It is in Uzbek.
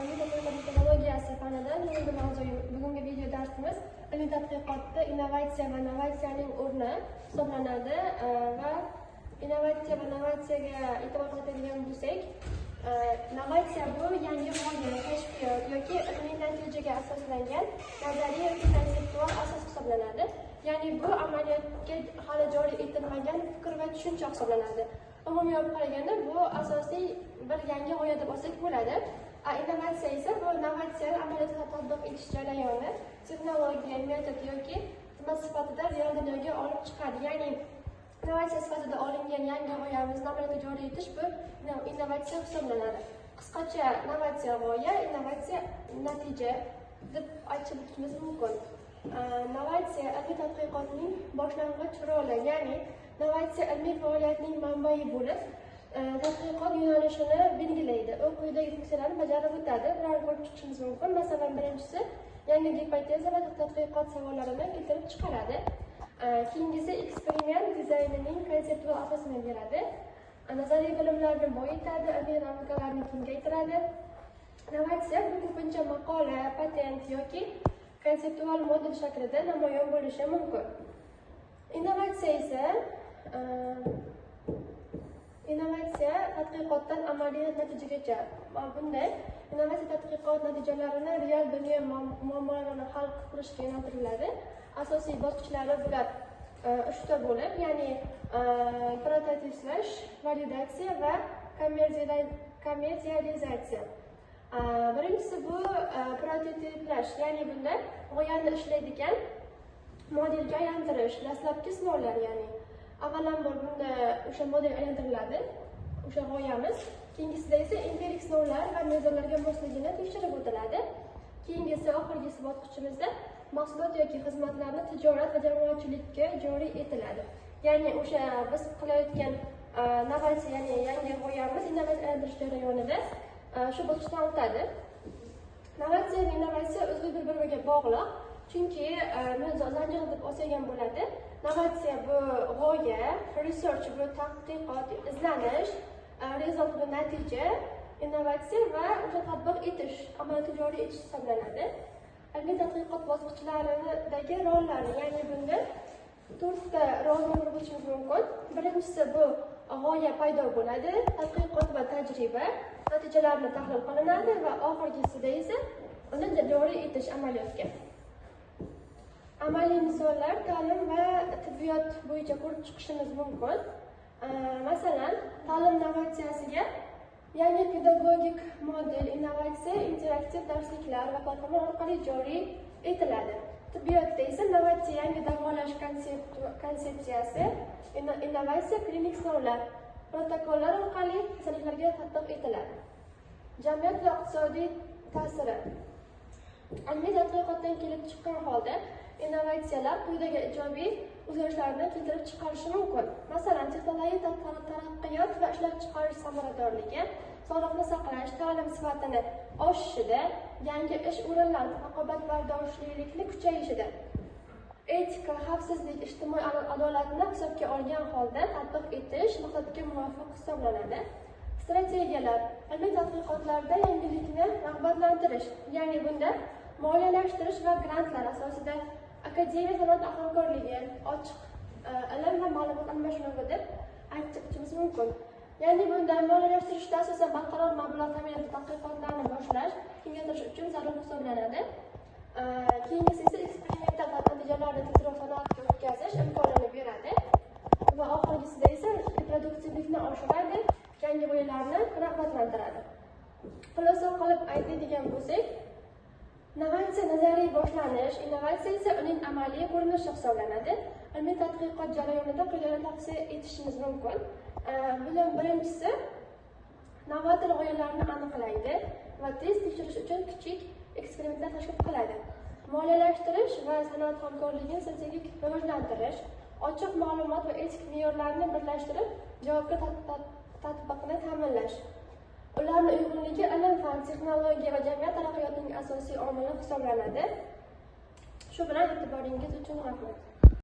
Texnologiyasi fanidan bugungi video darsimiz ilmiy tadqiqotda innovatsiya va novatsiyaning o'rni hisoblanadi va innovatsiya va novatsiyaga e'tibor qaratadigan bo'lsak, novatsiya bu yangi g'oya, kashfiyot yoki ilmiy natijaga asoslangan nazariy yoki konseptual asos hisoblanadi. Ya'ni bu amaliyotga hali joriy etilmagan fikr va tushuncha hisoblanadi. Umumiy olib qaraganda bu asosiy bir yangi g'oya deb olsak bo'ladi. Innovatsiya esa bu innovatsiyani amaliyotga tatbiq etish jarayoni, texnologiya, metod yoki xizmat sifatida real dunyoga olib chiqadi. Ya'ni innovatsiya sifatida olingan yangi g'oyamizni amaliyotga joriy etish bu innovatsiya hisoblanadi. Qisqacha innovatsiya g'oya, innovatsiya natija deb aytib o'tishimiz mumkin. Innovatsiya ilmiy tadqiqotning boshlang'ich roli, ya'ni innovatsiya ilmiy faoliyatning manbai bo'lib, tadqiqot yo'nalishini belgilaydi. U quyidagi funksiyalarni bajarib o'tadi. Bularni ko'rib chiqishimiz mumkin. Masalan, birinchisi yangi gipoteza va tadqiqot savollarini keltirib chiqaradi. Keyingisi eksperiment dizaynining konseptual asosini beradi. Nazariy bilimlarni boyitadi, ilmiy ravnaqlarni kengaytiradi. Innovatsiya bu ko'pincha maqola, patent yoki konseptual model shaklida namoyon bo'lishi mumkin. Innovatsiya tadqiqotdan amaliy natijaga. Bunday innovatsiya tadqiqot natijalarini real dunyo muammolarini hal qilishga yo'naltiriladi. Asosiy bosqichlari bular 3ta bo'lib, ya'ni prototiplashtirish, validatsiya va kommersializatsiya. Birinchisi bu prototiplash, ya'ni bunda g'oyani ishlaydigan modelga aylantirish, dastlabki sinovlar, ya'ni avvalambor bunda o'sha model aylantiriladi, o'sha g'oyamiz. Keyingisida esa empirik sinovlar va mezonlarga mosligini tekshirib o'tiladi. Keyingisi oxirgi bosqichimizda mahsulot yoki xizmatlarni tijorat va jamoatchilikka joriy etiladi. Ya'ni o'sha biz qilayotgan innovatsiya, ya'ni yangi g'oyamiz innovatsiya aylantirish jarayonida shu bosqichdan o'tadi. Innovatsiya o'zi bir-biriga bog'liq. Chunki zanjir deb olsak ham bo'ladi. Innovatsiya bu g'oya, research bu tadqiqot, izlanish, result bu natija, innovatsiya va o'sha tatbiq etish, amaliyotga joriy etish hisoblanadi. Ilmiy tadqiqot bosqichlaridagi rollarni, ya'ni bunda 4ta rolni ko'rib o'tishimiz mumkin. Birinchisi bu g'oya paydo bo'ladi, tadqiqot va tajriba, natijalarni tahlil qilinadi va oxirgisida esa uni joriy etish amaliyotga. Amaliy misollar ta'lim va tibbiyot bo'yicha ko'rib chiqishimiz mumkin. Masalan, ta'lim innovatsiyasiga yangi pedagogik model, innovatsiya, interaktiv darsliklar va platforma orqali joriy etiladi. Tibbiyotda esa innovatsiya yangi davolash konsepsiyasi, innovatsiya klinik sinovlar, protokollar orqali kasalliklarga tatbiq etiladi. Jamiyat va iqtisodiy ta'siri. Ilmiy tadqiqotdan kelib chiqqan holda innovatsiyalar quyidagi ijobiy o'zgarishlarni keltirib chiqarishi mumkin. Masalan, texnologik taraqqiyot va ishlab chiqarish samaradorligi, sog'liqni saqlash, ta'lim sifatini oshishida, yangi ish o'rinlari, raqobatbardoshlilikni kuchayishida, etika, xavfsizlik, ijtimoiy adolatni hisobga olgan holda tatbiq etish maqsadga muvofiq hisoblanadi. Strategiyalar ilmiy tadqiqotlarda yangilikni rag'batlantirish, ya'ni bunda moliyalashtirish va grantlar asosida akademiya sanoat hamkorligi, ochiq ilm va ma'lumot almashinuvi deb aytib o'tishimiz mumkin. Ya'ni bunda moliyalashtirishda asosan barqaror mablag' ta'minot tadqiqotlarni boshlash, kengaytirish uchun zarur hisoblanadi. Keyingisi esa eksperimental natijalarni tezroq sanoatga o'tkazish imkonini beradi va oxirgisida esa reproduktivlikni oshiradi, yangi g'oyalarni rag'batlantiradi. Xulosa qilib aytadigan bo'lsak, innovatsiya nazariy boshlanish, innovatsiya esa uning amaliy ko'rinishi hisoblanadi. Ilmiy tadqiqot jarayonida quyidagilarni tavsiya etishimiz mumkin. Bular birinchisi novator g'oyalarni aniqlaydi va test tekshirish uchun kichik eksperimentlar tashkil qiladi. Moliyalashtirish va sanoat hamkorligini strategik rivojlantirish, ochiq ma'lumot va etik me'yorlarni birlashtirib, javobgar tatbiqni ta'minlash. Ularning uyg'unligi ilm, fan, texnologiya va jamiyat taraqqiyotining asosiy omili hisoblanadi. Shu bilan e'tiboringiz uchun rahmat.